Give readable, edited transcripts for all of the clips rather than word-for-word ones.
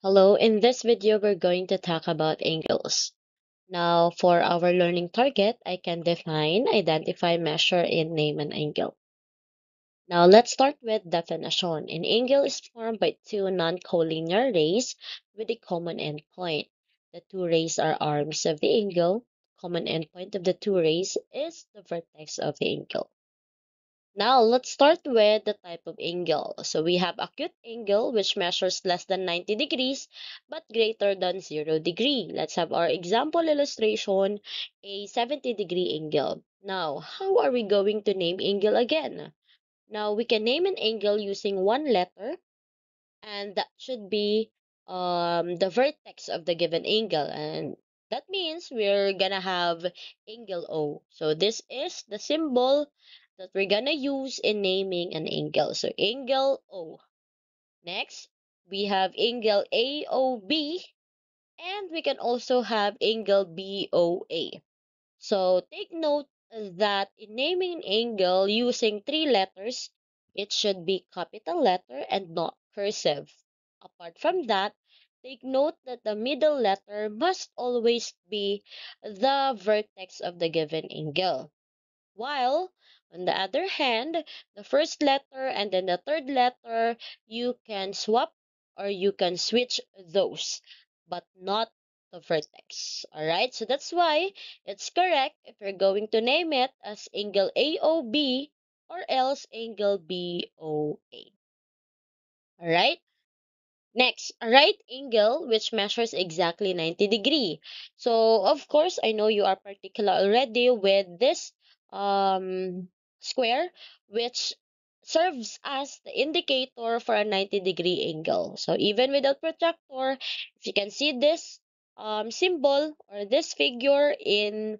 Hello, in this video, we're going to talk about angles. Now, for our learning target, I can define, identify, measure, and name an angle. Now, let's start with definition. An angle is formed by two non-collinear rays with a common endpoint. The two rays are arms of the angle. Common endpoint of the two rays is the vertex of the angle. Now, let's start with the type of angle. So we have acute angle, which measures less than 90 degrees, but greater than 0 degree. Let's have our example illustration, a 70-degree angle. Now, how are we going to name angle again? Now, we can name an angle using one letter, and that should be the vertex of the given angle. And that means we're gonna have angle O. So this is the symbol that we're gonna use in naming an angle. So angle O. Next, we have angle AOB, and we can also have angle BOA. So take note that in naming an angle using three letters, it should be capital letter and not cursive. Apart from that, take note that the middle letter must always be the vertex of the given angle. While, on the other hand, the first letter and then the third letter, you can swap or you can switch those, but not the vertex. Alright, so that's why it's correct if you're going to name it as angle AOB or else angle BOA. Alright? Next, a right angle which measures exactly 90 degree. So, of course, I know you are particular already with this square which serves as the indicator for a 90-degree angle. So, even without protractor, if you can see this symbol or this figure in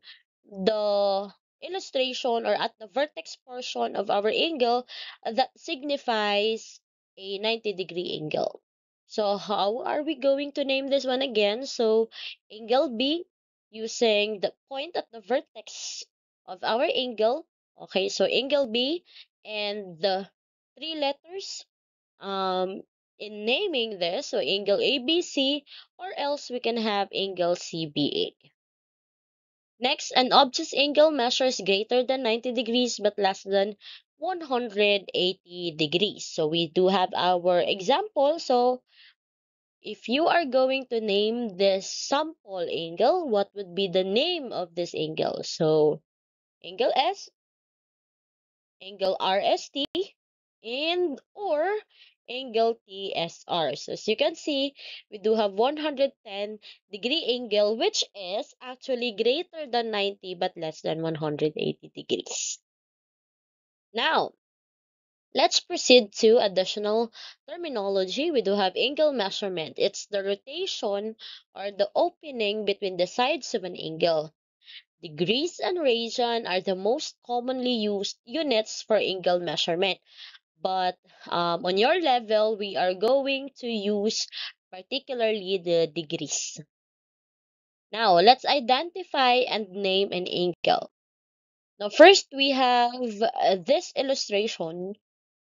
the illustration or at the vertex portion of our angle, that signifies a 90-degree angle. So how are we going to name this one again? So angle B using the point at the vertex of our angle. Okay, so angle B and the three letters in naming this, so angle ABC, or else we can have angle CBA. Next, an obtuse angle measures greater than 90 degrees but less than 180 degrees. So we do have our example. So if you are going to name this sample angle, what would be the name of this angle? So angle S, angle RST, and or angle TSR. So as you can see, we do have 110-degree angle, which is actually greater than 90 but less than 180 degrees. Now, let's proceed to additional terminology. We do have angle measurement. It's the rotation or the opening between the sides of an angle. Degrees and radian are the most commonly used units for angle measurement. But on your level, we are going to use particularly the degrees. Now, let's identify and name an angle. Now, first we have this illustration.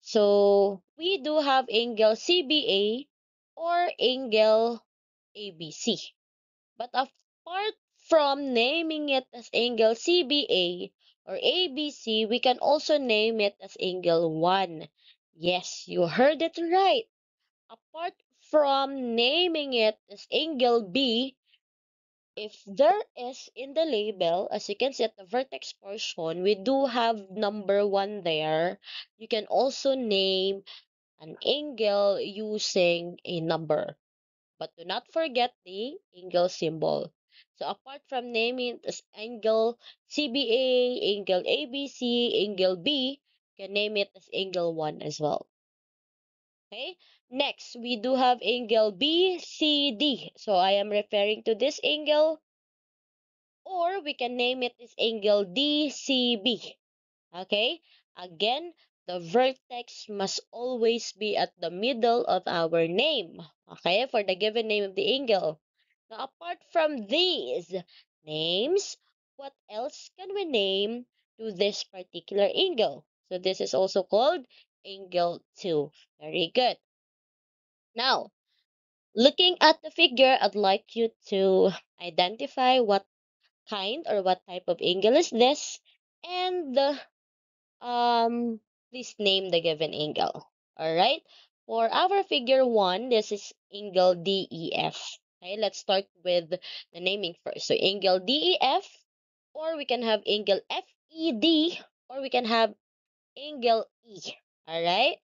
So, we do have angle CBA or angle ABC. But apart from naming it as angle CBA or ABC, we can also name it as angle 1. Yes, you heard it right. Apart from naming it as angle B, if there is in the label, as you can see at the vertex portion, we do have number 1 there. You can also name an angle using a number. But do not forget the angle symbol. So apart from naming it as angle CBA, angle ABC, angle B, you can name it as angle 1 as well. Okay, next we do have angle BCD. So I am referring to this angle, or we can name it as angle DCB. Okay, again, the vertex must always be at the middle of our name. Okay, for the given name of the angle. Now, apart from these names, what else can we name to this particular angle? So this is also called angle 2. Very good. Now, Looking at the figure, I'd like you to identify what kind or what type of angle is this, and please name the given angle. All right. For our figure one, this is angle DEF. Okay, let's start with the naming first. So angle DEF, or we can have angle FED, or we can have angle E. All right.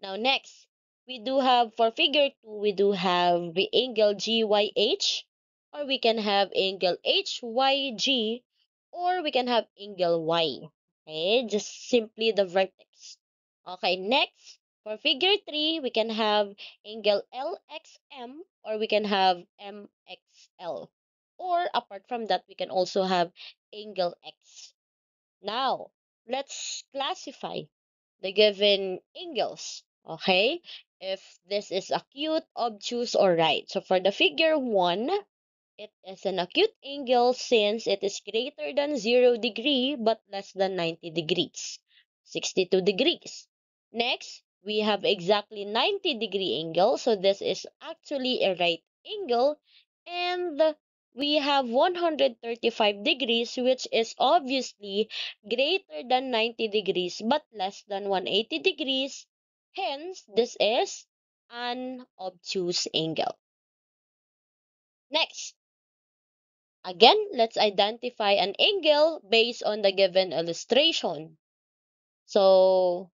Now next, we do have for figure 2, we do have the angle GYH, or we can have angle HYG, or we can have angle Y. Okay, just simply the vertex. Okay, next, for figure 3, we can have angle LXM, or we can have MXL. Or apart from that, we can also have angle X. Now, let's classify the given angles. Okay? If this is acute, obtuse, or right. So for the figure 1, it is an acute angle since it is greater than 0 degree but less than 90 degrees, 62 degrees. Next, we have exactly 90-degree angle. So this is actually a right angle. And we have 135 degrees, which is obviously greater than 90 degrees but less than 180 degrees. Hence, this is an obtuse angle. Next, again, let's identify an angle based on the given illustration. So,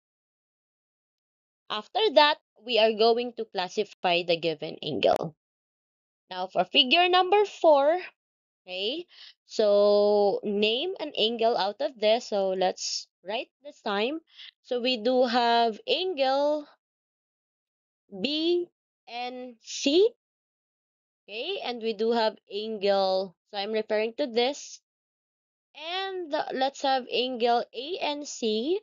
after that, we are going to classify the given angle. Now, for figure number 4, okay, so name an angle out of this. So, let's write this time. So, we do have angle B and C, okay, and we do have angle, so I'm referring to this. And let's have angle A and C,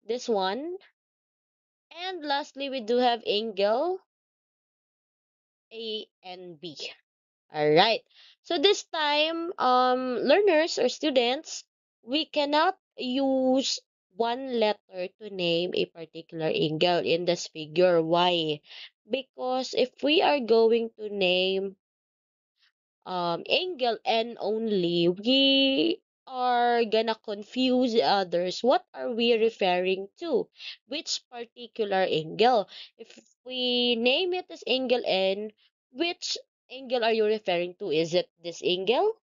this one. And lastly, we do have angle A and B. All right. So this time, learners or students, we cannot use one letter to name a particular angle in this figure. Why? Because if we are going to name angle N only, we are gonna confuse others. What are we referring to? Which particular angle? If we name it as angle N, which angle are you referring to? Is it this angle,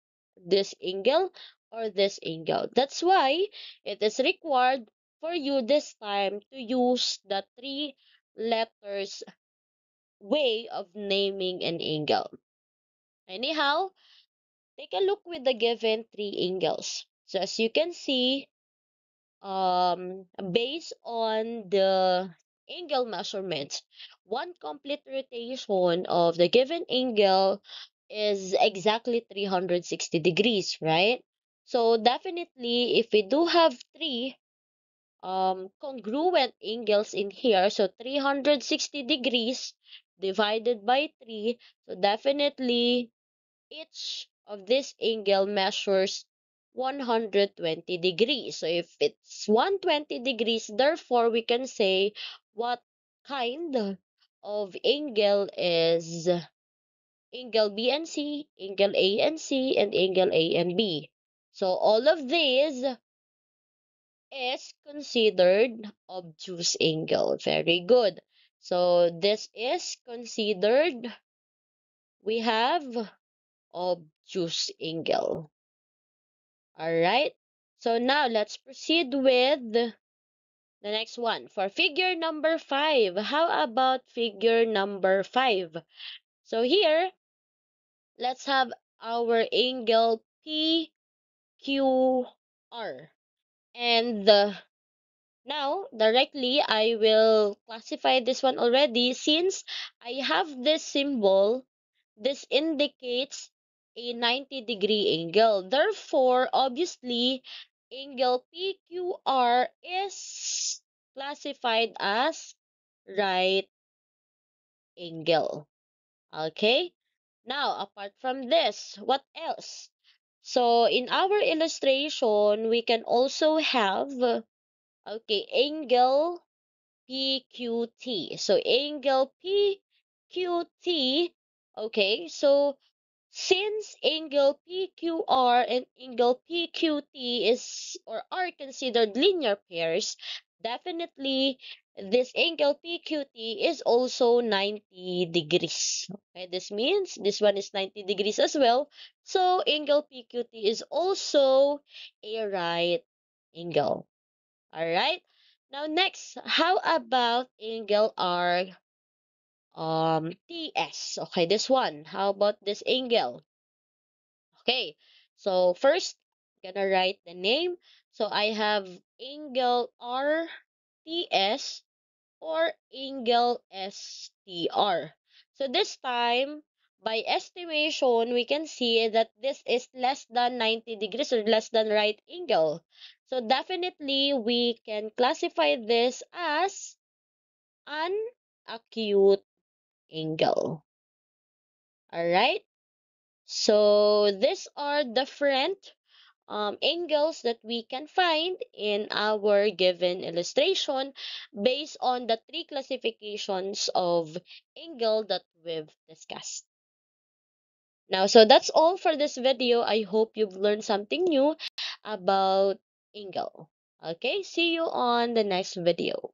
or this angle? That's why it is required for you this time to use the three letters way of naming an angle. Anyhow, take a look with the given three angles. So as you can see, based on the angle measurements, one complete rotation of the given angle is exactly 360 degrees, right? So definitely, if we do have three congruent angles in here, so 360 degrees divided by 3, so definitely each of this angle measures 120 degrees. So if it's 120 degrees, therefore we can say what kind of angle is angle B and C, angle A and C, and angle A and B. So all of these is considered obtuse angle. Very good. So this is considered, we have obtuse angle. All right. So now let's proceed with the next one. For figure number 5, how about figure number 5? So here, let's have our angle PQR. And now, directly, I will classify this one already since I have this symbol. This indicates a 90-degree angle. Therefore, obviously, angle PQR is classified as right angle. Okay? Now, apart from this, what else? So, in our illustration, we can also have, okay, angle PQT. So, angle PQT. Okay, so since angle PQR and angle PQT is or are considered linear pairs, definitely this angle PQT is also 90 degrees. Okay, this means this one is 90 degrees as well. So angle PQT is also a right angle. All right. Now next, how about angle R TS? Okay, this one. How about this angle? Okay, so first, gonna write the name. So I have angle RTS or angle STR. So this time, by estimation, we can see that this is less than 90 degrees or less than right angle. So definitely, we can classify this as an acute angle. Alright? So these are different angles that we can find in our given illustration based on the three classifications of angle that we've discussed. Now, so that's all for this video. I hope you've learned something new about angle. Okay, see you on the next video.